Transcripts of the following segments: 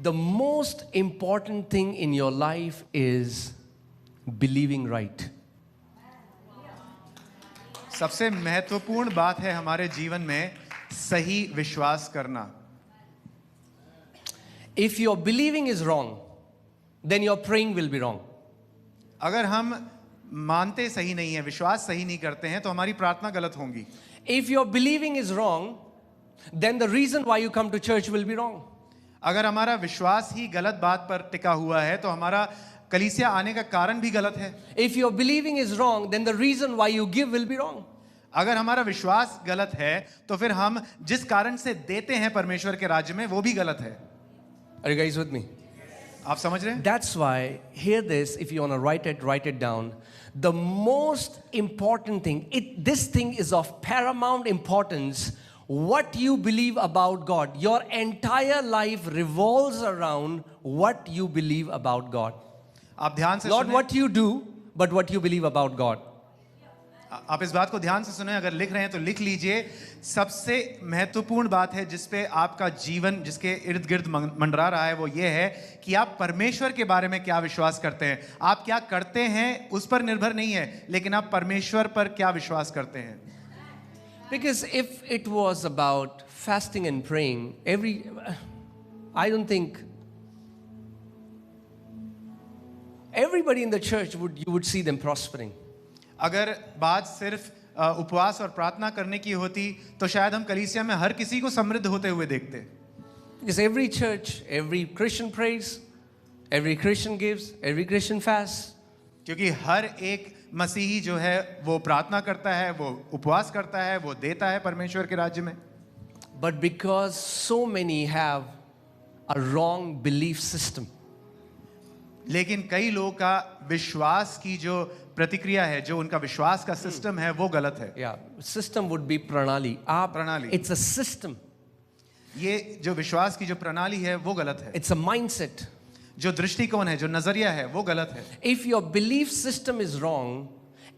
The most important thing in your life is believing right. सबसे महत्वपूर्ण बात है हमारे जीवन में सही विश्वास करना. If your believing is wrong, then your praying will be wrong. अगर हम मानते सही नहीं है, विश्वास सही नहीं करते हैं, तो हमारी प्रार्थना गलत होंगी. If your believing is wrong, then the reason why you come to church will be wrong. अगर हमारा विश्वास ही गलत बात पर टिका हुआ है, तो हमारा कलीसिया आने का कारण भी गलत है. If your believing is wrong, then the reason why you give will be wrong. अगर हमारा विश्वास गलत है, तो फिर हम जिस कारण से देते हैं परमेश्वर के राज्य में, वो भी गलत है. Are you guys with me? आप समझ रहे हैं? That's why, hear this, if you want to write it down. The most important thing, this thing is of paramount importance. What you believe about God. Your entire life revolves around what you believe about God. आप ध्यान से Not सुनें. what you do, but what you believe about God. आप इस बात को ध्यान से सुने. अगर लिख रहे हैं तो लिख लीजिए. सबसे महत्वपूर्ण बात है जिसपे आपका जीवन, जिसके इर्द गिर्द मंडरा रहा है, वो ये है कि आप परमेश्वर के बारे में क्या विश्वास करते हैं. आप क्या करते हैं उस पर निर्भर नहीं है, लेकिन आप परमेश्वर पर क्या विश्वास करते हैं. Because if it was about fasting and praying, I don't think everybody in the church you would see them prospering. अगर बात सिर्फ उपवास और प्रार्थना करने की होती, तो शायद हम कलीसिया में हर किसी को समृद्ध होते हुए देखते. Because every church, every Christian prays, every Christian gives, every Christian fasts. क्योंकि हर एक मसीही जो है वो प्रार्थना करता है, वो उपवास करता है, वो देता है परमेश्वर के राज्य में. But because so many have a wrong belief system, लेकिन कई लोगों का विश्वास की जो प्रतिक्रिया है, जो उनका विश्वास का सिस्टम है, वो गलत है. yeah, system would be pranali. प्रणाली. It's a system. ये जो विश्वास की जो प्रणाली है, वो गलत है. It's a mindset. जो दृष्टिकोण है, जो नजरिया है, वो गलत है. If your belief system is wrong,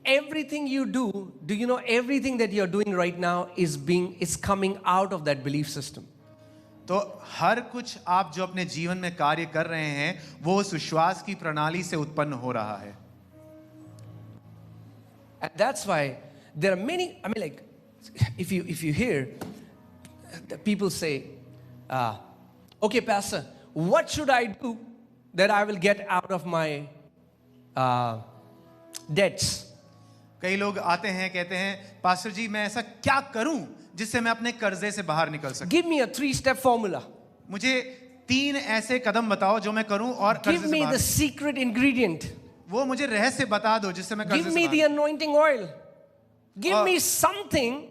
everything you do you know everything that you're doing right now is coming out of that belief system. तो हर कुछ आप जो अपने जीवन में कार्य कर रहे हैं, वो उस विश्वास की प्रणाली से उत्पन्न हो रहा है. And that's why there are many, I mean, like, if you hear the people say, okay, Pastor, what should I do that I will get out of my debts? कई लोग आते हैं, कहते हैं, पास्टर जी मैं ऐसा क्या करूं जिससे मैं अपने कर्जे से बाहर निकल सकूं. Give me a 3-step formula. मुझे 3 ऐसे कदम बताओ जो मैं करूं और कर्जे Give से me बाहर. the secret ingredient. वो मुझे रहस्य बता दो जिससे मैं कर्जे Give से me बाहर. the anointing oil. Give me something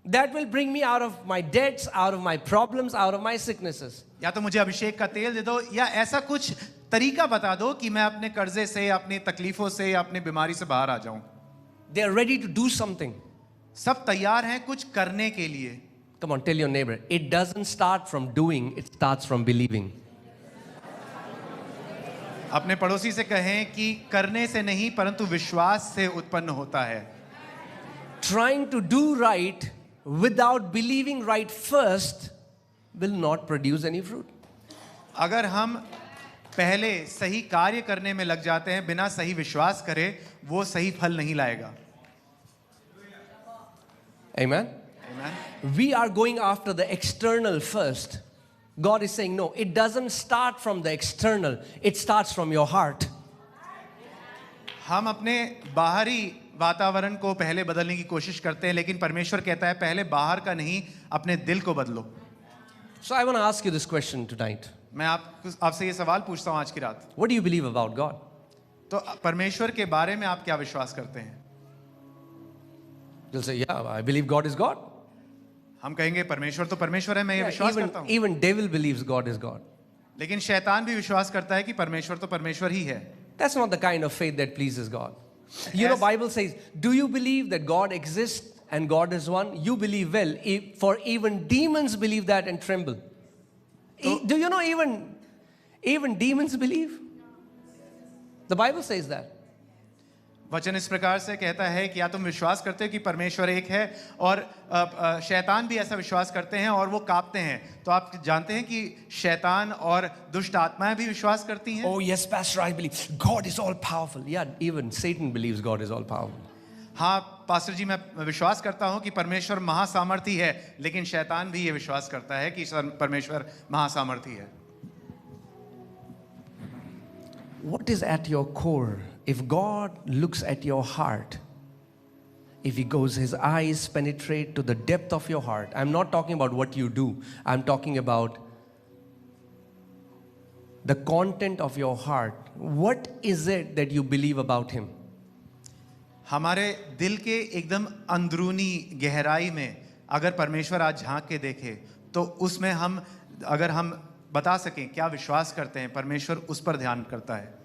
that will bring me out of my debts, out of my problems, out of my sicknesses. या तो मुझे अभिषेक का तेल दे दो, या ऐसा कुछ तरीका बता दो कि मैं अपने कर्जे से, अपनी तकलीफों से, अपनी बीमारी से बाहर आ जाऊं. They are ready to do something. सब तैयार हैं कुछ करने के लिए. Come on, tell your neighbor, it doesn't start from doing, it starts from believing. अपने पड़ोसी से कहें कि करने से नहीं परंतु विश्वास से उत्पन्न होता है. Trying to do right without believing right first will not produce any fruit. अगर हम पहले सही कार्य करने में लग जाते हैं बिना सही विश्वास करे, वो सही फल नहीं लाएगा. Amen? Amen. We are going after the external first. God is saying, no, it doesn't start from the external. It starts from your heart. हम अपने बाहरी वातावरण को पहले बदलने की कोशिश करते हैं, लेकिन परमेश्वर कहता है पहले बाहर का नहीं, अपने दिल को बदलो. So I want to ask you this question tonight. मैं आपसे ये सवाल पूछता हूँ आज की रात. What do you believe about God? तो परमेश्वर के बारे में आप क्या विश्वास करते हैं? You'll say, yeah, I believe God is God. हम कहेंगे परमेश्वर तो परमेश्वर है, मैं ये Yeah, विश्वास करता हूँ. even devil believes God is God. लेकिन शैतान भी विश्वास करता है कि परमेश्वर तो परमेश्वर ही है. That's not the kind of faith that pleases God. You know, Bible says, do you believe that God exists and God is one? You believe well, for even demons believe that and tremble. Do you know even demons believe? The Bible says that. वचन इस प्रकार से कहता है कि या तुम विश्वास करते हो कि परमेश्वर एक है और शैतान भी ऐसा विश्वास करते हैं और वो कांपते हैं। तो आप जानते हैं कि शैतान और दुष्ट आत्माएं भी विश्वास करती हैं। Oh, yes, Pastor, I believe God is all powerful. Yeah, even Satan believes God is all powerful. हाँ पास्टर जी, मैं विश्वास करता हूँ कि परमेश्वर महासामर्थी है, लेकिन शैतान भी ये विश्वास करता है कि परमेश्वर महासामर्थी है। What is at your core? If God looks at your heart, if He goes, His eyes penetrate to the depth of your heart. I'm not talking about what you do. I'm talking about the content of your heart. What is it that you believe about Him? हमारे दिल के एकदम अंदरूनी गहराई में अगर परमेश्वर आज झांक के देखे तो उसमें अगर हम बता सकें क्या विश्वास करते हैं, परमेश्वर उस पर ध्यान करता है।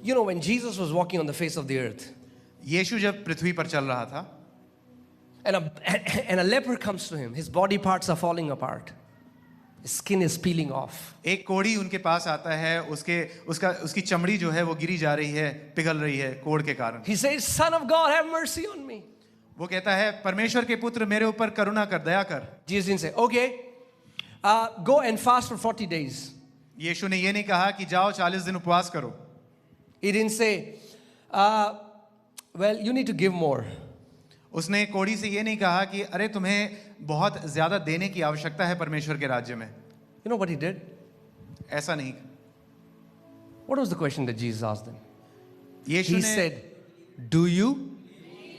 You know, when Jesus was walking on the face of the earth, यीशु जब पृथ्वी पर चल रहा था and a leper comes to him, his body parts are falling apart, his skin is peeling off. एक कोढ़ी उनके पास आता है, उसकी चमड़ी जो है वो गिरी जा रही है, पिघल रही है कोढ़ के कारण। He says, Son of God, have mercy on me. वो कहता है, परमेश्वर के पुत्र मेरे ऊपर करुणा कर, दया कर। Jesus didn't say, okay, go and fast for 40 days. यीशु ने ये नहीं कहा कि जाओ 40 दिन उपवास करो। He didn't say, well, you need to give more. उसने कोढ़ी से ये नहीं कहा कि अरे तुम्हें बहुत ज्यादा देने की आवश्यकता है परमेश्वर के राज्य में। You know what he did? ऐसा नहीं। What was the question that Jesus asked them? Yeshu He ने said, do you?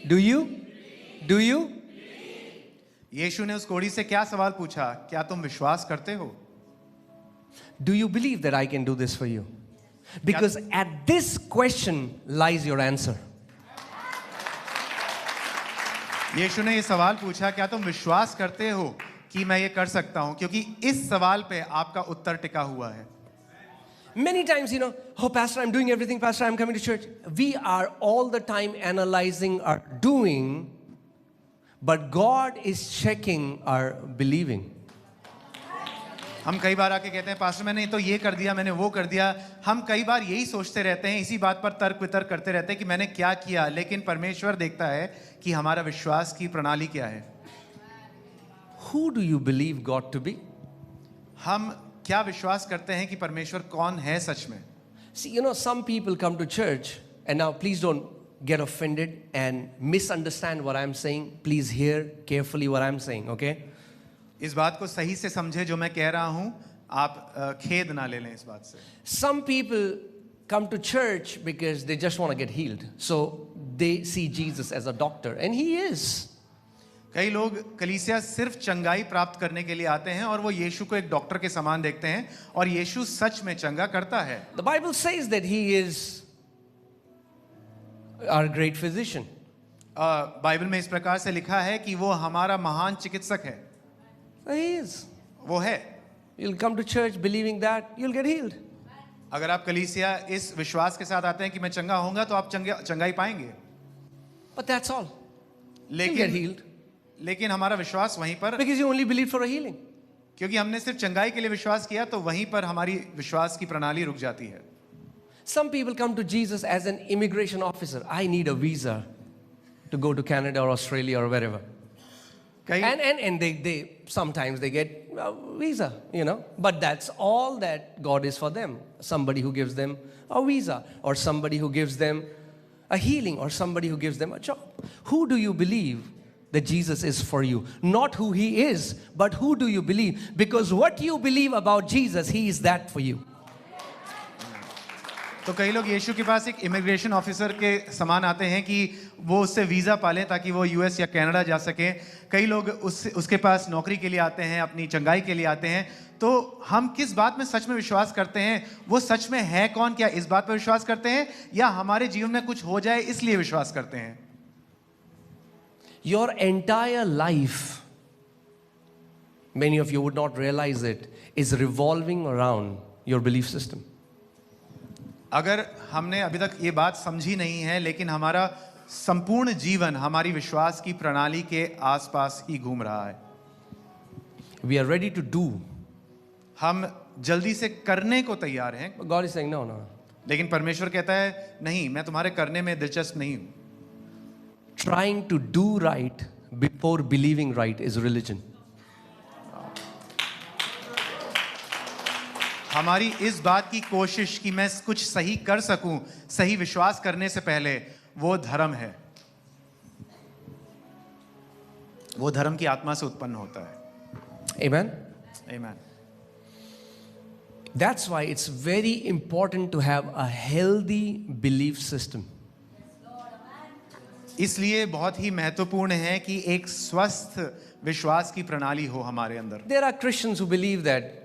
Do you? Do you? यीशु ने उस कोढ़ी से क्या सवाल पूछा? क्या तुम विश्वास करते हो? Do you believe that I can do this for you? Because at this question lies your answer. यीशु ने ये सवाल पूछा, क्या तुम विश्वास करते हो कि मैं ये कर सकता हूं? क्योंकि इस सवाल पे आपका उत्तर टिका हुआ है। Many times, you know, oh, Pastor, I'm doing everything. Pastor, I'm coming to church. We are all the time analyzing our doing, but God is checking our believing. हम कई बार आके कहते हैं, पास्टर मैंने तो ये कर दिया, मैंने वो कर दिया। हम कई बार यही सोचते रहते हैं, इसी बात पर तर्क वितर्क करते रहते हैं कि मैंने क्या किया, लेकिन परमेश्वर देखता है कि हमारा विश्वास की प्रणाली क्या है। Who do you believe God to be? हम क्या विश्वास करते हैं कि परमेश्वर कौन है सच में? See, you know, some people come to church, and now please don't get offended and misunderstand what I'm saying. Please hear carefully what I'm saying, okay? इस बात को सही से समझे जो मैं कह रहा हूं, आप खेद ना ले लें इस बात से। Some people come to church because they just want to get healed. So they see Jesus as a doctor, and He is. कई लोग कलीसिया सिर्फ चंगाई प्राप्त करने के लिए आते हैं और वो यीशु को एक डॉक्टर के समान देखते हैं और यीशु सच में चंगा करता है। The Bible says that He is our great physician. Bible में इस प्रकार से लिखा है कि वो हमारा महान चिकित्सक है। He is. वो है। You'll come to church believing that, you'll get healed. अगर आप कलीसिया इस विश्वास के साथ आते हैं कि मैं चंगा होऊंगा तो आप चंगाई पाएंगे। But that's all. You'll get healed. लेकिन हमारा विश्वास वहीं पर, Because you only believe for a healing. क्योंकि हमने सिर्फ चंगाई के लिए विश्वास किया तो वहीं पर हमारी विश्वास की प्रणाली रुक जाती है। Some people come to Jesus as an immigration officer. I need a visa to go to Canada or Australia or wherever. And they sometimes they get a visa, you know. But that's all that God is for them. Somebody who gives them a visa, or somebody who gives them a healing, or somebody who gives them a job. Who do you believe that Jesus is for you? Not who He is, but who do you believe? Because what you believe about Jesus, He is that for you. तो कई लोग यीशु के पास एक immigration officer के समान आते हैं कि वो उससे वीज़ा पालें ताकि वो यूएस या कनाडा जा सकें। कई लोग उसके पास नौकरी के लिए आते हैं, अपनी चंगाई के लिए आते हैं। तो हम किस बात में सच में विश्वास करते हैं? वो सच में है कौन? क्या इस बात पर विश्वास करते हैं या हमारे जीवन में कुछ हो जाए इसलिए विश्वास करते हैं? Your entire life, many of you would not realize it, is revolving around your belief system. अगर हमने अभी तक ये बात समझी नहीं है, लेकिन हमारा संपूर्ण जीवन हमारी विश्वास की प्रणाली के आसपास ही घूम रहा है। We are ready to do. हम जल्दी से करने को तैयार हैं। But God is saying, no. लेकिन परमेश्वर कहता है नहीं, मैं तुम्हारे करने में दिलचस्प नहीं हूं. Trying to do right before believing right is religion. हमारी इस बात की कोशिश कि मैं कुछ सही कर सकूं, सही विश्वास करने से पहले, वो धर्म है. वो धर्म की आत्मा से उत्पन्न होता है. Amen? Amen. That's why it's very important to have a healthy belief system. इसलिए बहुत ही महत्वपूर्ण है कि एक स्वस्थ विश्वास की प्रणाली हो हमारे अंदर. There are Christians who believe that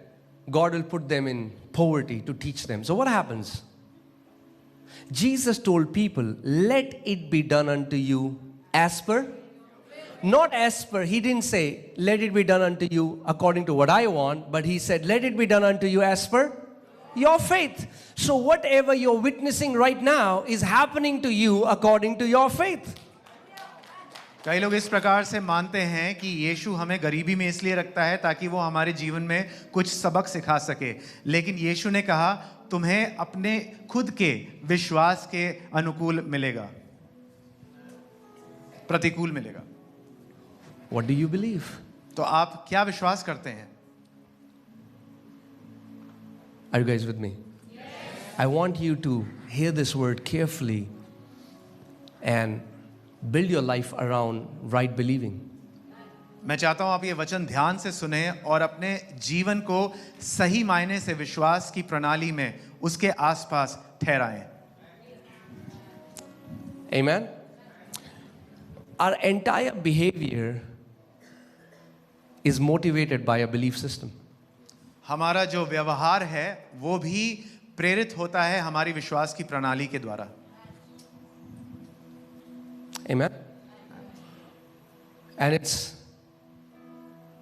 God will put them in poverty to teach them. So what happens? Jesus told people, let it be done unto you as per, not as per. He didn't say, let it be done unto you according to what I want, but he said, let it be done unto you as per your faith. So whatever you're witnessing right now is happening to you according to your faith. कई लोग इस प्रकार से मानते हैं कि यीशु हमें गरीबी में इसलिए रखता है ताकि वो हमारे जीवन में कुछ सबक सिखा सके. लेकिन यीशु ने कहा तुम्हें अपने खुद के विश्वास के अनुकूल मिलेगा, प्रतिकूल मिलेगा. What do you believe? तो आप क्या विश्वास करते हैं? Are you guys with me? Yes. I want you to hear this word carefully and build your life around right believing. मैं चाहता हूं आप ये वचन ध्यान से सुने और अपने जीवन को सही मायने से विश्वास की प्रणाली में उसके आसपास ठहराएं. Amen. Our entire behavior is motivated by a belief system. हमारा जो व्यवहार है वो भी प्रेरित होता है हमारी विश्वास की प्रणाली के द्वारा. Amen. And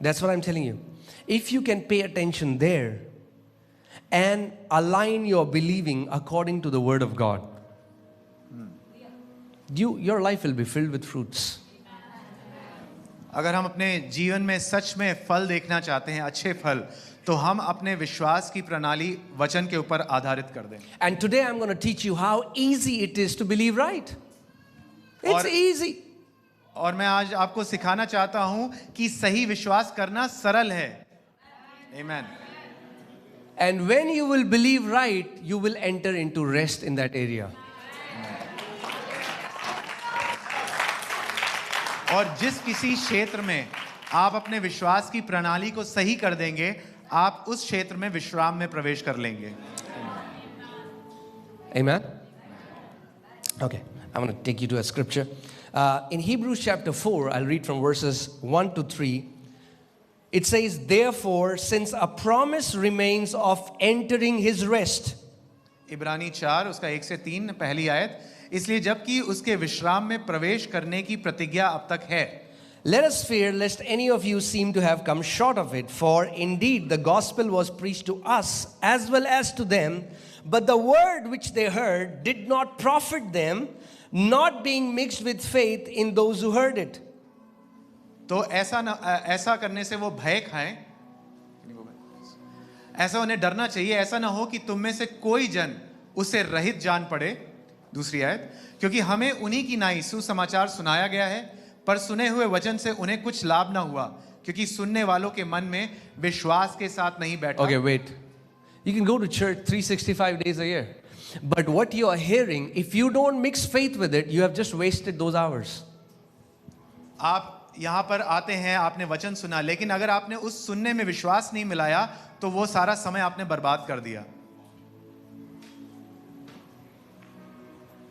that's what I'm telling you. If you can pay attention there and align your believing according to the word of God, your life will be filled with fruits. अगर हम अपने जीवन में सच में फल देखना चाहते हैं, अच्छे फल, तो हम अपने विश्वास की प्रणाली वचन के ऊपर आधारित कर दें. And today I'm going to teach you how easy it is to believe right. It's easy. और मैं आज आपको सिखाना चाहता हूं कि सही विश्वास करना सरल है. Amen. And when you will believe right, you will enter into rest in that area. और जिस किसी क्षेत्र में आप अपने विश्वास की प्रणाली को सही कर देंगे, आप उस क्षेत्र में विश्राम में प्रवेश कर लेंगे. Amen. Okay, I'm going to take you to a scripture. In Hebrews chapter 4, I'll read from verses 1 to 3. It says, therefore, since a promise remains of entering his rest. इब्रानी 4 उसका 1 से 3 पहली आयत. इसलिए जबकि उसके विश्राम में प्रवेश करने की प्रतिज्ञा अब तक है. Let us fear lest any of you seem to have come short of it, for indeed the gospel was preached to us as well as to them, but the word which they heard did not profit them, not being mixed with faith in those who heard it. तो ऐसा करने से वो भय खाएं, ऐसा उन्हें डरना चाहिए, ऐसा ना हो कि तुम में से कोई जन उससे रहित जान पड़े. दूसरी आयत, क्योंकि हमें उन्हीं की नाई सुसमाचार सुनाया गया है, पर सुने हुए वचन से उन्हें कुछ लाभ ना हुआ, क्योंकि सुनने वालों के मन में विश्वास के साथ नहीं बैठा. Okay, wait. You can go to church 365 days a year. But what you are hearing, if you don't mix faith with it, you have just wasted those hours. आप यहाँ पर आते हैं, आपने वचन सुना, लेकिन अगर आपने उस सुनने में विश्वास नहीं मिलाया, तो वो सारा समय आपने बर्बाद कर दिया.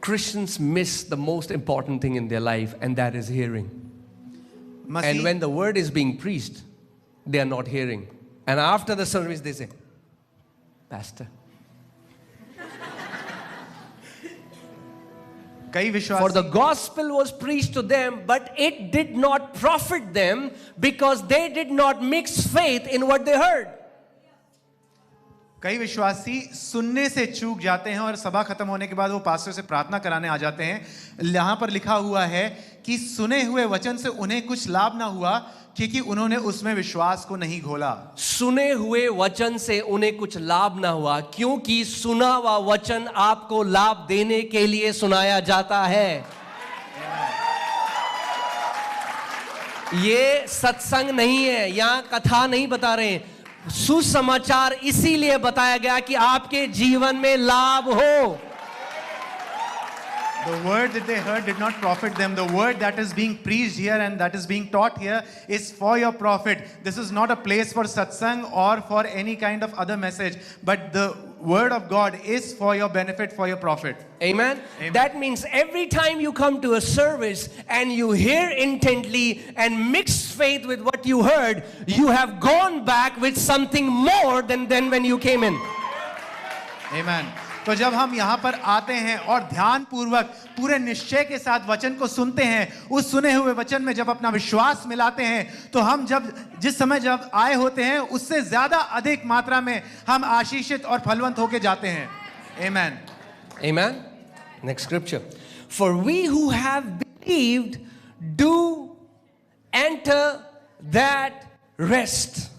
Christians miss the most important thing in their life, and that is hearing. And when the word is being preached, they are not hearing. And after the service, they say, Pastor, for the gospel was preached to them, but it did not profit them because they did not mix faith in what they heard. कई विश्वासी सुनने से चूक जाते हैं और सभा खत्म होने के बाद वो पास्टर से प्रार्थना कराने आ जाते हैं। यहाँ पर लिखा हुआ है कि सुने हुए वचन से उन्हें कुछ लाभ ना हुआ क्योंकि उन्होंने उसमें विश्वास को नहीं घोला। सुने हुए वचन से उन्हें कुछ लाभ ना हुआ क्योंकि सुना हुआ वचन आपको लाभ देने के लिए सुनाया जाता है। ये सत्संग नहीं है, यहां कथा नहीं बता रहे हैं। सुसमाचार इसीलिए बताया गया कि आपके जीवन में लाभ हो। The word that they heard did not profit them. The word that is being preached here and that is being taught here is for your profit. This is not a place for satsang or for any kind of other message, but the word of God is for your benefit, for your profit. Amen? Amen. That means every time you come to a service and you hear intently and mix faith with what you heard, you have gone back with something more than when you came in. Amen. तो जब हम यहाँ पर आते हैं और ध्यान पूर्वक पूरे निश्चय के साथ वचन को सुनते हैं, उस सुने हुए वचन में जब अपना विश्वास मिलाते हैं, तो हम जिस समय जब आए होते हैं उससे ज्यादा अधिक मात्रा में हम आशीषित और फलवंत होके जाते हैं। Amen. Amen. Next scripture. For we who have believed do enter that rest.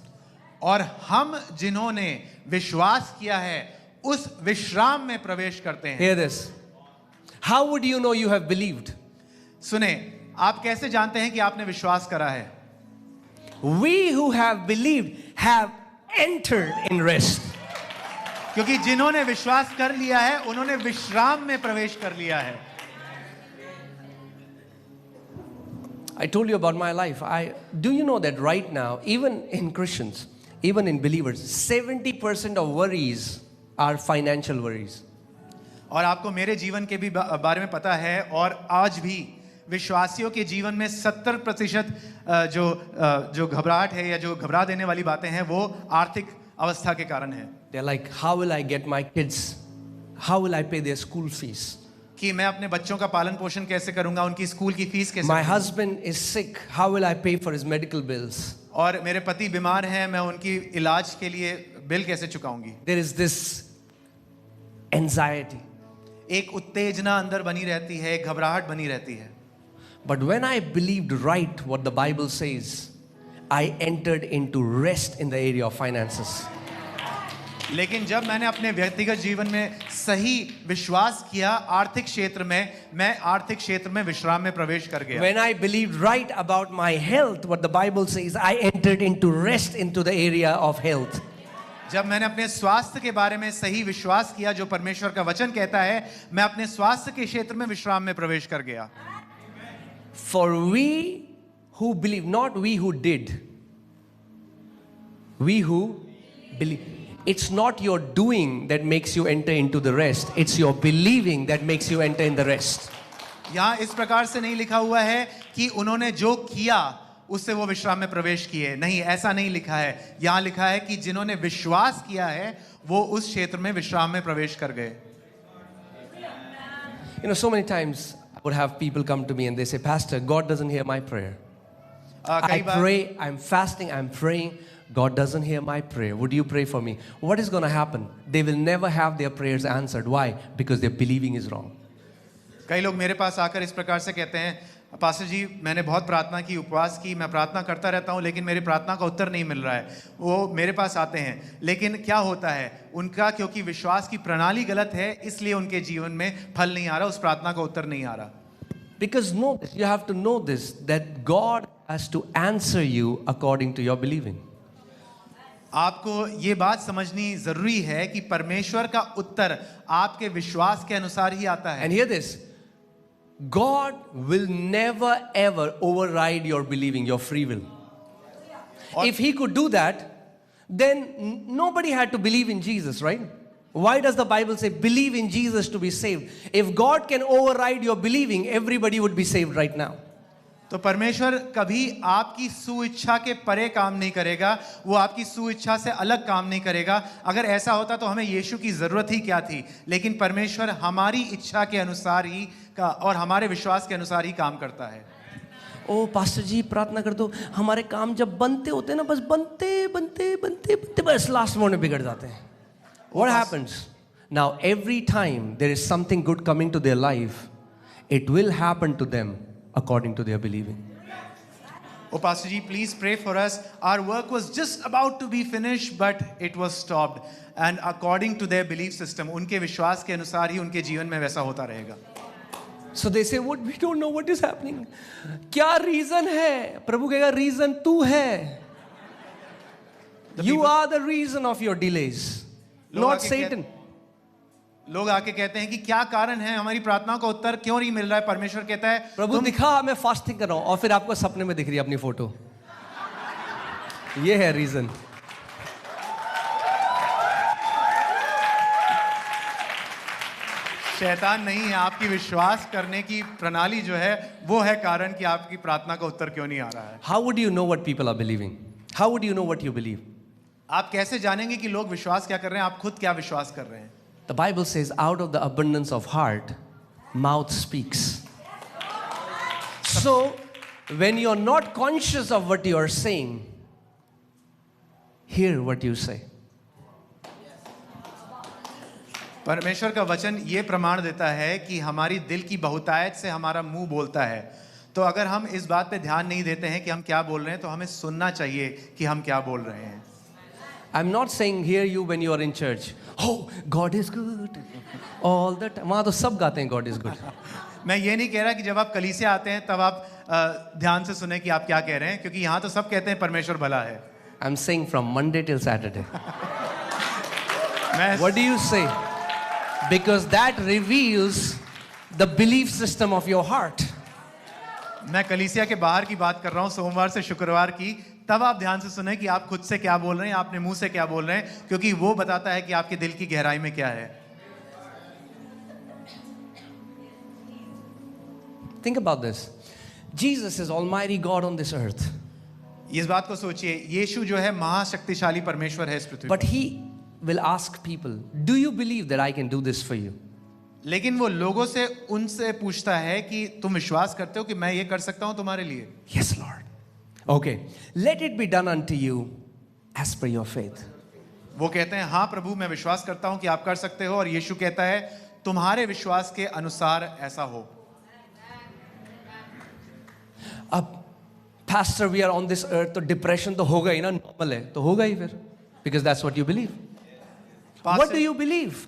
और हम जिन्होंने विश्वास किया है उस विश्राम में प्रवेश करते हैं। Hear this. How would you know you have believed? सुने, आप कैसे जानते हैं कि आपने विश्वास करा है? We who have believed have entered in rest. क्योंकि जिन्होंने विश्वास कर लिया है उन्होंने विश्राम में प्रवेश कर लिया है। I told you about my life. Do you know that right now, even in Christians, even in believers, 70% of worries are financial worries. और आपको मेरे जीवन के भी बारे में पता है, और आज भी विश्वासियों के जीवन में 70% जो घबराहट है या जो घबरा देने वाली बातें हैं वो आर्थिक अवस्था के कारण है। They're like, how will I get my kids? How will I pay their school fees? कि मैं अपने बच्चों का पालन पोषण कैसे करूंगा, उनकी स्कूल की फीस कैसे My करूंगा? husband is sick. How will I pay for his medical bills? और मेरे पति बीमार हैं, मैं उनकी इलाज के लिए बिल कैसे चुकाऊंगी? There is this anxiety. एक उत्तेजना अंदर बनी रहती है, एक घबराहट बनी रहती है। But when I believed right what the Bible says, I entered into rest in the area of finances. लेकिन जब मैंने अपने व्यक्तिगत जीवन में सही विश्वास किया आर्थिक क्षेत्र में, मैं आर्थिक क्षेत्र में विश्राम में प्रवेश कर गया। When I believed right about my health, what the Bible says, I entered into rest into the area of health. जब मैंने अपने स्वास्थ्य के बारे में सही विश्वास किया जो परमेश्वर का वचन कहता है, मैं अपने स्वास्थ्य के क्षेत्र में विश्राम में प्रवेश कर गया। For we who believe, not we who did, we who believe. It's not your doing that makes you enter into the rest. It's your believing that makes you enter in the rest. यहाँ इस प्रकार से नहीं लिखा हुआ है कि उन्होंने जो किया उससे वो विश्राम में प्रवेश किए, नहीं, ऐसा नहीं लिखा है। यहाँ लिखा है कि जिन्होंने विश्वास किया है वो उस क्षेत्र में विश्राम में प्रवेश कर गए। You know, so many times I would have people come to me and they say, Pastor, God doesn't hear my prayer. I pray, I'm fasting, I'm praying. God doesn't hear my prayer. Would you pray for me? What is going to happen? They will never have their prayers answered. Why? Because their believing is wrong. कई लोग मेरे पास आकर इस प्रकार से कहते हैं, pastor जी मैंने बहुत प्रार्थना की, उपवास की, मैं प्रार्थना करता रहता हूँ लेकिन मेरी प्रार्थना का उत्तर नहीं मिल रहा है। वो मेरे पास आते हैं, लेकिन क्या होता है उनका, क्योंकि विश्वास की प्रणाली गलत है इसलिए उनके जीवन में फल नहीं आ रहा, उस प्रार्थना का उत्तर नहीं आ रहा। Because know this, you have to know this, that God has to answer you according to your believing. आपको ये बात समझनी जरूरी है कि परमेश्वर का उत्तर आपके विश्वास के अनुसार ही आता है। And hear this, God will never ever override your believing, your free will. If he could do that, then nobody had to believe in Jesus, right? Why does the Bible say believe in Jesus to be saved? If God can override your believing, everybody would be saved right now. तो परमेश्वर कभी आपकी सुइच्छा के परे काम नहीं करेगा, वो आपकी सुइच्छा से अलग काम नहीं करेगा। अगर ऐसा होता तो हमें यीशु की जरूरत ही क्या थी, लेकिन परमेश्वर हमारी इच्छा के अनुसार ही का और हमारे विश्वास के अनुसार ही काम करता है। ओ पास्टर जी प्रार्थना कर दो, हमारे काम जब बनते होते हैं ना, बस बनते बनते बनते बनते बस लास्ट मोमेंट में बिगड़ जाते हैं। What happens? Now, every time there is something good coming to their life, it will happen to them according to their believing. Oh, Pastor Ji, please pray for us. Our work was just about to be finished, but it was stopped. And according to their belief system, उनके विश्वास के अनुसार ही उनके जीवन में वैसा होता रहेगा. So they say, what? We don't know what is happening. क्या reason है? प्रभु कहेगा, reason तू है. You are the reason of your delays, not Satan. लोग आके कहते हैं कि क्या कारण है, हमारी प्रार्थनाओं का उत्तर क्यों नहीं मिल रहा है. परमेश्वर कहता है, प्रभु दिखा मैं फास्टिंग कर रहा हूं, और फिर आपको सपने में दिख रही है अपनी फोटो. ये है रीजन. शैतान नहीं है, आपकी विश्वास करने की प्रणाली जो है वो है कारण कि आपकी प्रार्थना का उत्तर क्यों नहीं आ रहा है. How would you know what people are believing? How would you know what you believe? आप कैसे जानेंगे कि लोग विश्वास क्या कर रहे हैं, आप खुद क्या विश्वास कर रहे हैं. The Bible says, out of the abundance of heart, mouth speaks. So, when you're not conscious of what you are saying, hear what you say. परमेश्वर का वचन ये प्रमाण देता है कि हमारी दिल की बहुतायत से हमारा मुंह बोलता है. तो अगर हम इस बात पे ध्यान नहीं देते हैं कि हम क्या बोल रहे हैं, तो हमें सुनना चाहिए कि हम क्या बोल रहे हैं. I'm not saying hear you when you are in church. Oh, God is good. All the time. वहाँ तो सब गाते हैं God is good. मैं ये नहीं कह रहा कि जब आप कलीसिया आते हैं तब आप ध्यान से सुने कि आप क्या कह रहे हैं, क्योंकि यहाँ तो सब कहते हैं परमेश्वर भला है. I'm saying from Monday till Saturday. मैं What do you say? Because that reveals the belief system of your heart. मैं कलीसिया के बाहर की बात कर रहा हूँ, सोमवार से शुक्रवार की. तब आप ध्यान से सुने कि आप खुद से क्या बोल रहे हैं, आपने मुंह से क्या बोल रहे हैं, क्योंकि वो बताता है कि आपके दिल की गहराई में क्या है. Think about this. Jesus is Almighty God on this earth. इस बात को सोचिए, यीशु जो है महाशक्तिशाली परमेश्वर है इस पृथ्वी But पर. he will ask people, do you believe that I can do this for you? लेकिन वो लोगों से उनसे पूछता है कि तुम विश्वास करते हो कि मैं ये कर सकता हूं तुम्हारे लिए. Yes, Lord. Okay. Let it be done unto you as per your faith. वो कहते हैं हाँ प्रभु मैं विश्वास करता हूं कि आप कर सकते हो, और यीशु कहता है तुम्हारे विश्वास के अनुसार ऐसा हो. अब pastor we are on this earth, तो depression तो होगा ही ना, normal है, तो होगा ही फिर, because that's what you believe. What do you believe?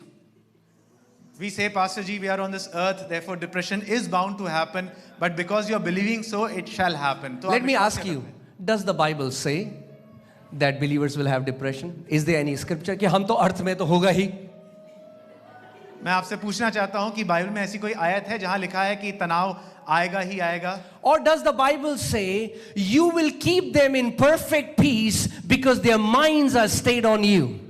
We say, Pastor Ji, we are on this earth, therefore depression is bound to happen, but because you are believing so, it shall happen. तो Let me आप ask you, does the Bible say that believers will have depression? Is there any scripture कि हम तो अर्थ में तो होगा ही? मैं आपसे पूछना चाहता हूं कि बाइबल में ऐसी कोई आयत है जहां लिखा है कि तनाव आएगा ही आएगा? Or does the Bible say you will keep them in perfect peace because their minds are stayed on you?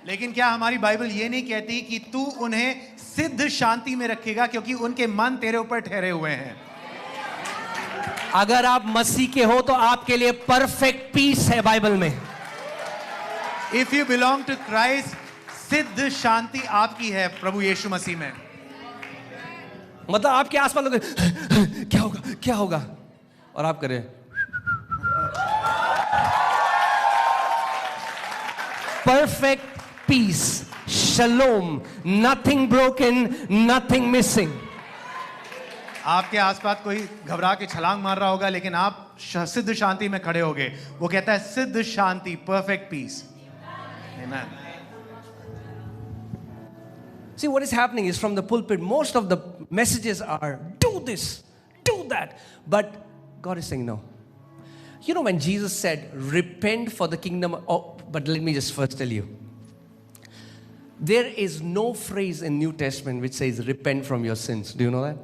लेकिन क्या हमारी बाइबल ये नहीं कहती कि तू उन्हें सिद्ध शांति में रखेगा क्योंकि उनके मन तेरे ऊपर ठहरे हुए हैं? अगर आप मसीह के हो तो आपके लिए परफेक्ट पीस है बाइबल में. If you belong to Christ, सिद्ध शांति आपकी है प्रभु यीशु मसीह में. मतलब आपके आसपास लोग क्या होगा क्या होगा, और आप करें perfect peace, shalom, nothing broken, nothing missing. आपके आसपास कोई घबरा के छलांग मार रहा होगा, लेकिन आप सिद्ध शांति में खड़े होगे. वो कहता है सिद्ध शांति, perfect peace. Amen. See, what is happening is from the pulpit, most of the messages are do this, do that. But God is saying no. You know, when Jesus said, repent for the kingdom, but let me just first tell you. There is no phrase in New Testament which says repent from your sins. Do you know that?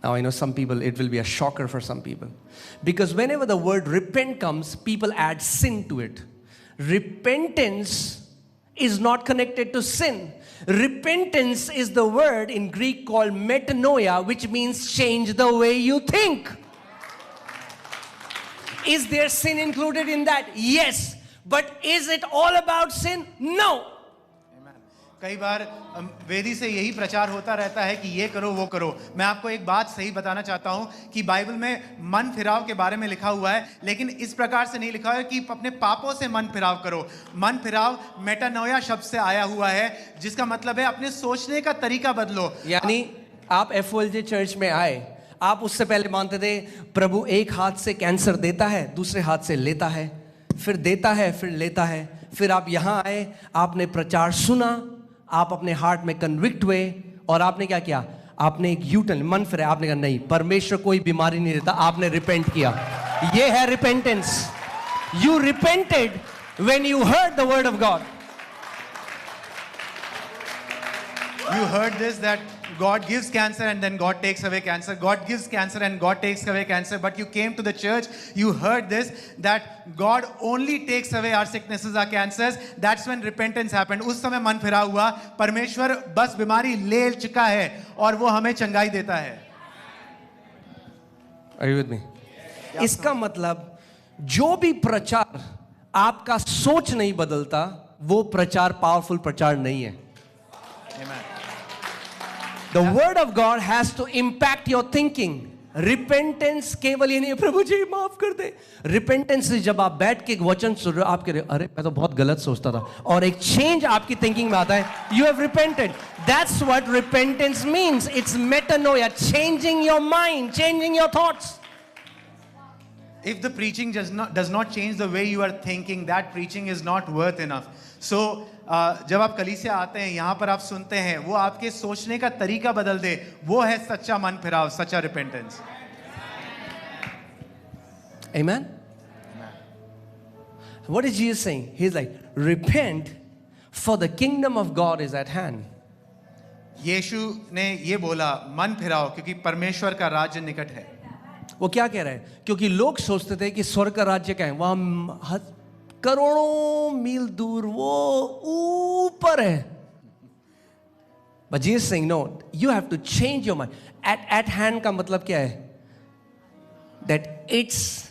Now, I know some people, it will be a shocker for some people. Because whenever the word repent comes, people add sin to it. Repentance is not connected to sin. Repentance is the word in Greek called metanoia, which means change the way you think. Is there sin included in that? Yes. But is it all about sin? No. कई बार वेदी से यही प्रचार होता रहता है कि ये करो वो करो। मैं आपको एक बात सही बताना चाहता हूं कि बाइबल में मन फिराव के बारे में लिखा हुआ है, लेकिन इस प्रकार से नहीं लिखा हुआ है कि अपने पापों से मन फिराव करो। मन फिराव मेटानोया शब्द से आया हुआ है, जिसका मतलब है अपने सोचने का तरीका बदलो। यानी आप FOLJ चर्च में आए, आप उससे पहले मानते थे प्रभु एक हाथ से कैंसर देता है, दूसरे हाथ से लेता है, फिर देता है, फिर लेता है। फिर आप यहां आए, आपने प्रचार सुना, आप अपने हार्ट में कन्विक्ट हुए और आपने क्या किया? आपने एक यूटर्न, मन फिराया, आपने कहा नहीं, परमेश्वर कोई बीमारी नहीं देता। आपने रिपेंट किया। ये है repentance. You repented when you heard the word of God. You heard this, that God gives cancer and then God takes away cancer. God gives cancer and God takes away cancer. But you came to the church, you heard this, that God only takes away our sicknesses, our cancers. That's when repentance happened. उस समय मन फिरा हुआ, परमेश्वर बस बीमारी ले चुका है और वो हमें चंगाई देता है। Are you with me? इसका मतलब जो भी प्रचार आपका सोच नहीं बदलता, वो प्रचार पावरफुल प्रचार नहीं है। Amen. The word of God has to impact your thinking. Repentance केवल ये नहीं है प्रभु जी माफ कर दे। Repentance से जब आप बैठ के एक वचन सुन रहे हो, आप कह रहे हो अरे मैं तो बहुत गलत सोचता था, और एक चेंज आपकी थिंकिंग में आता है, you have repented. That's what repentance means. It's metanoia, changing your mind, changing your thoughts. If the preaching does not change the way you are thinking, that preaching is not worth enough. So जब आप कलीसिया आते हैं, यहाँ पर आप सुनते हैं, वो आपके सोचने का तरीका बदल दे, वो है सच्चा मन फिराव, सच्चा repentance. Amen? What is Jesus saying? He's like, repent for the kingdom of God is at hand. यीशु ने ये बोला, मन फिराओ क्योंकि परमेश्वर का राज्य निकट है। वो क्या कह रहा है? क्योंकि लोग सोचते थे कि स्वर्ग का राज्य क्या है, वहां करोड़ों मील दूर, वो ऊपर है। But Jesus is saying no, you have to change your mind. At hand का मतलब क्या है? That it's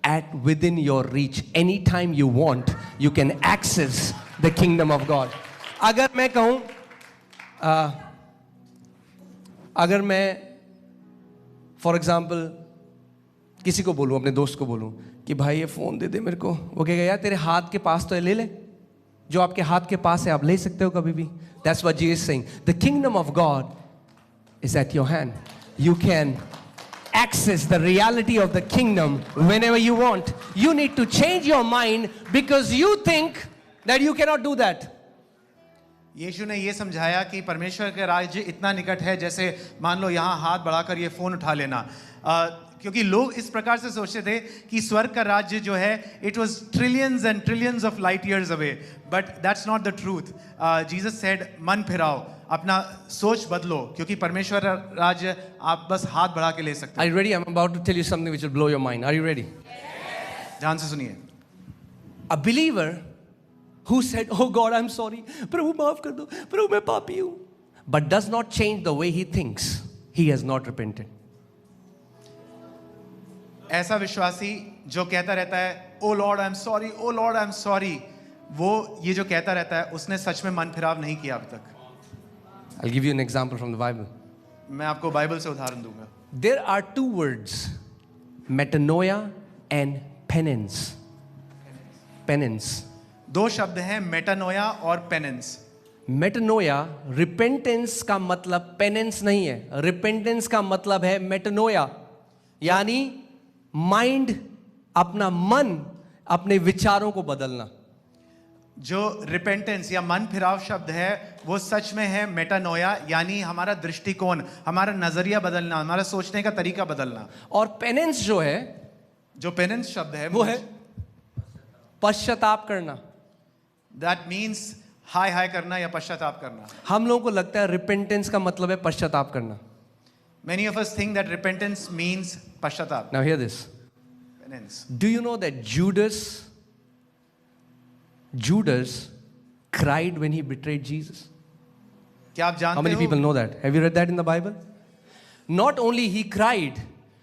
at within your reach. Anytime you want, you can access the kingdom of God. अगर मैं कहूं, अगर मैं फॉर एग्जाम्पल किसी को बोलूं, अपने दोस्त को बोलूं कि भाई ये फोन दे दे मेरे को, वो कहेगा यार तेरे हाथ के पास तो है, ले ले, जो आपके हाथ के पास है आप ले सकते हो कभी भी। That's what Jesus is saying. The kingdom of God is at your hand. You can access the reality of the kingdom whenever you want. You need to change your mind because you think that you cannot do that. यीशु ने ये समझाया कि परमेश्वर का राज्य इतना निकट है, जैसे मान लो यहाँ हाथ बढ़ाकर ये फोन उठा लेना। क्योंकि लोग इस प्रकार से सोचते थे कि स्वर्ग का राज्य जो है, it was trillions and trillions of light years away, but that's not the truth. Jesus said मन फिराओ, अपना सोच बदलो, क्योंकि परमेश्वर का राज्य आप बस हाथ बढ़ा के ले सकते Are you ready? I'm about to tell you something which will blow your mind. Are you ready? हैं। ध्यान से सुनिए। A believer who said, oh God, I'm sorry, प्रभु माफ कर दो, प्रभु मैं पापी हूँ, but does not change the way he thinks, he has not repented. ऐसा विश्वासी जो कहता रहता है O lord I am sorry, O lord I am sorry, वो ये जो कहता रहता है उसने सच में मन फिराव नहीं किया अब तक। I'll give you an example from the Bible. मैं आपको बाइबल से उदाहरण दूंगा। There are two words, metanoia and penance. Penance. दो शब्द हैं, मेटानोया और पेनेंस। मेटानोया रिपेंटेंस का मतलब पेनेंस नहीं है, रिपेंटेंस का मतलब है मेटानोया, यानी माइंड, अपना मन, अपने विचारों को बदलना। जो रिपेंटेंस या मन फिराव शब्द है, वो सच में है मेटानोया, यानी हमारा दृष्टिकोण, हमारा नजरिया बदलना, हमारा सोचने का तरीका बदलना। और पेनेंस जो है, जो पेनेंस शब्द है वो है पश्चाताप करना। दैट मीन्स हाय हाय करना या पश्चाताप करना। हम लोगों को लगता है रिपेंटेंस का मतलब है पश्चाताप करना। Many of us think that repentance means पश्चाताप। Now hear this. Penance. Do you know that Judas cried when he betrayed Jesus? क्या आप How जानते many हो? people know that? Have you read that in the Bible? Not only he cried,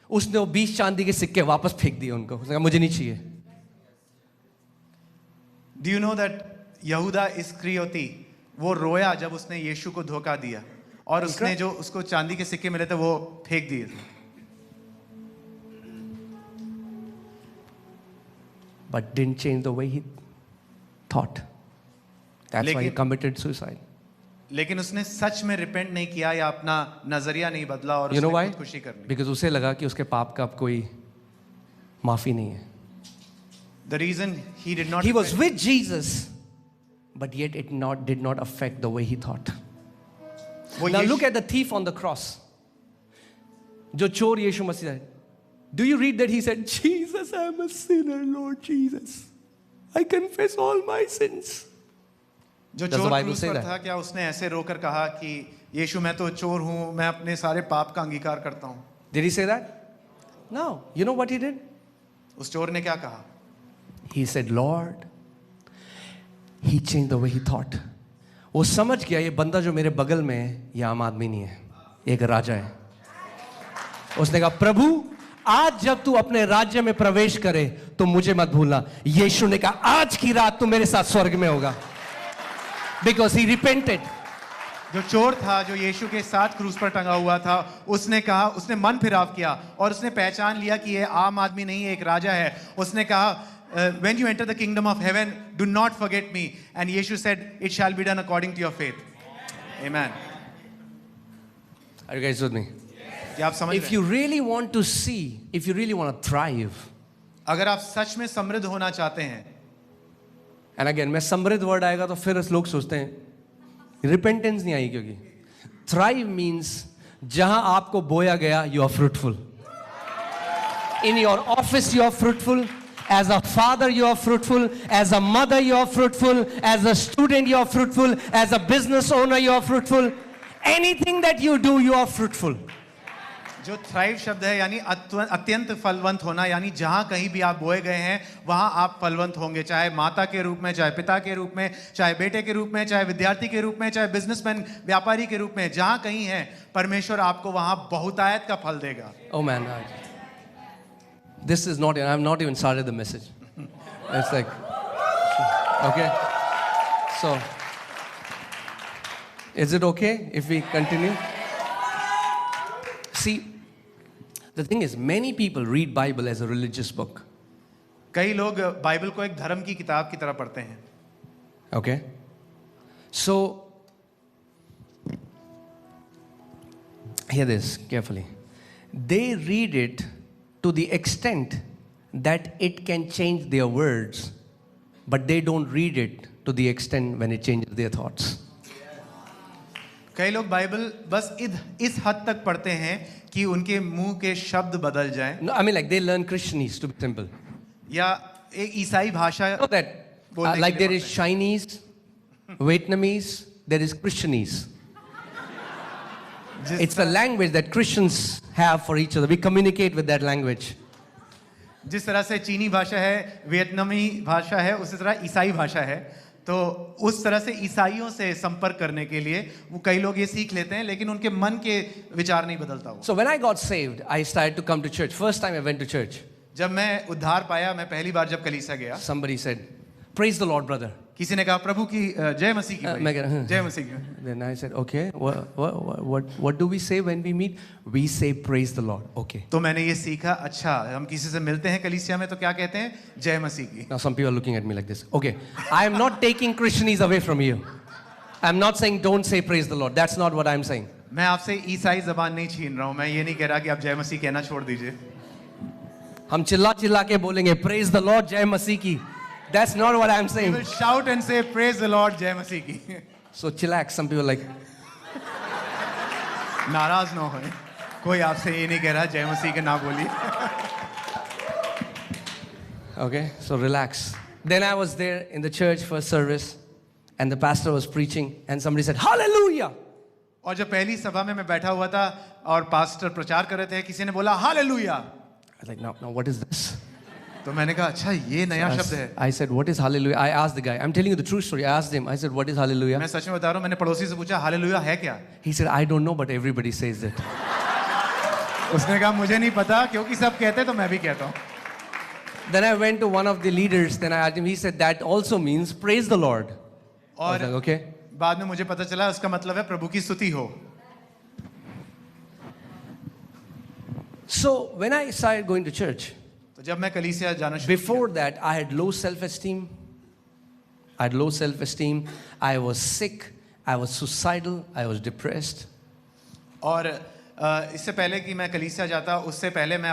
उसने वो 20 चांदी के सिक्के वापस फेंक दिए उनको, उसने कहा मुझे नहीं चाहिए। Do you know that यहूदा इस्करियोती वो रोया जब उसने यीशु को धोखा दिया और उसने जो उसको चांदी के सिक्के मिले थे वो फेंक दिए थे. But didn't change the way he thought. That's why he लेकिन- committed suicide. लेकिन उसने सच में रिपेंट नहीं किया या अपना नजरिया नहीं बदला और You know उसने why? खुदकुशी कर ली. Because उसे लगा कि उसके पाप का अब कोई माफी नहीं है. The reason he did not He was repent- with Jesus, but yet it did not affect the way he thought. वो Now Yeshu- look at the thief on the cross. जो चोर यीशु मसीह है. Do you read that he said, Jesus, I am a sinner, Lord Jesus. I confess all my sins. जो Does the चोर Bible क्रूस say पर that? था, क्या उसने ऐसे रोकर कहा कि यीशु मैं तो चोर हूं, मैं अपने सारे पाप का अंगीकार करता हूं? Did he say that? No. You know what he did? उस चोर ने क्या कहा? He said, Lord, he changed the way he thought. वो समझ गया ये बंदा जो मेरे बगल में है ये आम आदमी नहीं है, एक राजा है. उसने कहा, प्रभु आज जब तू अपने राज्य में प्रवेश करे तो मुझे मत भूलना. यीशु ने कहा, आज की रात तू मेरे साथ स्वर्ग में होगा. Because he repented. जो चोर था, जो यीशु के साथ क्रूस पर टंगा हुआ था, उसने कहा, उसने मन फिराव किया और उसने पहचान लिया कि ये आम आदमी नहीं है, एक राजा है. उसने कहा, when you enter the kingdom of heaven, do not forget me. And Yeshu said, it shall be done according to your faith. Amen. Are you guys with me? क्या आप समझ If रहे you हैं? really want to see, if you really want to thrive, अगर आप सच में समृद्ध होना चाहते हैं, and again मैं समृद्ध वर्ड आएगा तो फिर लोग सोचते हैं रिपेंटेंस नहीं आई, क्योंकि थ्राइव मीन्स जहां आपको बोया गया you are fruitful. In your office you are fruitful. As a father you are fruitful, as a mother you are fruitful, as a student you are fruitful, as a business owner you are fruitful. Anything that you do you are fruitful. जो thrive शब्द है यानी अत्यंत फलवंत होना, यानी जहां कहीं भी आप बोए गए हैं वहां आप फलवंत होंगे, चाहे माता के रूप में, चाहे पिता के रूप में, चाहे बेटे के रूप में, चाहे विद्यार्थी के रूप में, चाहे बिजनेसमैन व्यापारी के रूप में, जहां कहीं है परमेश्वर आपको वहां बहुतायत का फल देगा. Oh man, this is not, I've not even started the message. It's like, okay. So, is it okay if we continue? See, the thing is, many people read Bible as a religious book. कई लोग Bible को एक धर्म की किताब की तरह पढ़ते हैं. Okay? So, hear this carefully. They read it to the extent that it can change their words, but they don't read it to the extent when it changes their thoughts. कई लोग बाइबल बस इस हद तक पढ़ते हैं कि उनके मुंह के शब्द बदल जाएं, No, I mean, like they learn Christianese, to be simple. या एक ईसाई भाषा Know that, बोलने के like लिए there is पढ़ते Chinese, Vietnamese, there is Christianese. हैं. It's a language that Christians have for each other. We communicate with that language. जिस तरह से चीनी भाषा है, वियतनामी भाषा है, उसी तरह ईसाई भाषा है. तो उस तरह से ईसाइयों से संपर्क करने के लिए वो कई लोग ये सीख लेते हैं, लेकिन उनके मन के विचार नहीं बदलता वो. So when I got saved, I started to come to church. First time I went to church, जब मैं उद्धार पाया, मैं पहली बार जब कलीसिया गया, somebody said, "Praise the Lord, brother." किसी ने कहा प्रभु की जय मसीह की. मैं कह भाई, जय मसीह की. Then I said, "Okay, what do we say when we meet? We say praise the Lord." Okay. तो मैंने ये सीखा, अच्छा हम किसी से मिलते हैं कलीसिया में तो क्या कहते हैं? जय मसीह की. Now some people are looking at me like this. Okay, I am not taking Christianese away from you. I'm not saying don't say praise the Lord. That's not what I'm saying. मैं आपसे ईसाई जबान नहीं छीन रहा हूँ. मैं ये नहीं कह रहा कि आप जय मसीह कहना छोड़ दीजिए. हम चिल्ला चिल्ला के बोलेंगे praise the Lord, जय मसीह की. That's not what I'm We saying. will shout and say praise the Lord, जय मसीह की. So chillax. Some people are like, नाराज ना होए, कोई आपसे ये नहीं कह रहा जय मसीह के ना बोलिए. okay, so relax. Then I was there in the church first service, and the pastor was preaching, and somebody said, "Hallelujah!" और जब पहली सभा में मैं बैठा हुआ था और पास्टर प्रचार कर रहे थे, किसी ने बोला hallelujah. I was like, "No, what is this?" तो मैंने कहा अच्छा ये नया शब्द है. I said, "What is hallelujah?" I asked the guy. I'm telling you the true story. I asked him. I said, "What is hallelujah?" मैं सच में बता रहा हूँ, मैंने पड़ोसी से पूछा हालेलुया है क्या? He said, "I don't know, but everybody says it." उसने कहा मुझे नहीं पता, क्योंकि सब कहते हैं तो मैं भी कहता हूँ. Then I went to one of the leaders. Then I asked him. He said, "That also means praise the Lord." I was और like, "Okay." बाद में मुझे पता चला उसका मतलब है प्रभु की स्तुति हो. So when I started going to church, तो जब मैं कलीसिया जाना शुरू before that I had low self-esteem. I had low self-esteem. I was sick. I was suicidal. I was depressed. और इससे पहले कि मैं कलीसिया जाता, उससे पहले मैं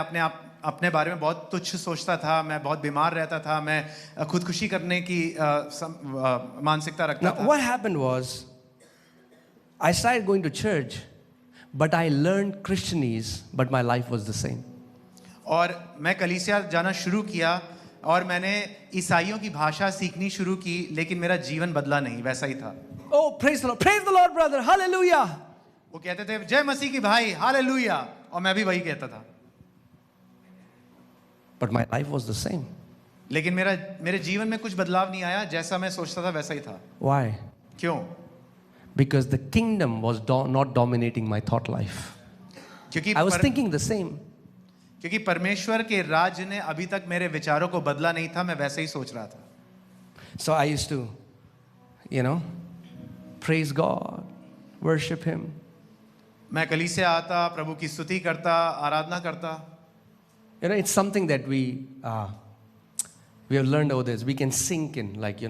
अपने बारे में बहुत तुच्छ सोचता था. मैं बहुत बीमार रहता था. मैं खुदकुशी करने की मानसिकता रखता Now था. what happened was, I started going to church, but I learned Christianese, but my life was the same. और मैं कलीसिया जाना शुरू किया और मैंने ईसाइयों की भाषा सीखनी शुरू की, लेकिन मेरा जीवन बदला नहीं, वैसा ही था. Oh, praise the Lord, brother, hallelujah. वो कहते थे जय मसीह की भाई, हालेलुया, और मैं भी वही कहता था. But my life was the same. लेकिन मेरे जीवन में कुछ बदलाव नहीं आया. जैसा मैं सोचता था वैसा ही था. Why? क्यों? Because the kingdom was not dominating my thought life. क्योंकि I was thinking the same. क्योंकि परमेश्वर के राज्य ने अभी तक मेरे विचारों को बदला नहीं था. मैं वैसे ही सोच रहा था. So I used to, praise God, worship Him. मैं कलीसिया आता, प्रभु की स्तुति करता, आराधना करता. It's something that we have learned over this. We can sink in, like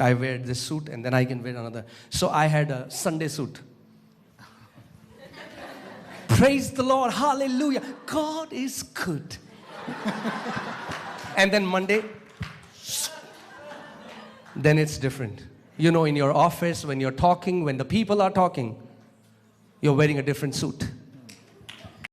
I wear this suit and then I can wear another. So I had a Sunday suit. Praise the Lord, hallelujah. God is good. And then Monday, then it's different. In your office, when you're talking, when the people are talking, you're wearing a different suit.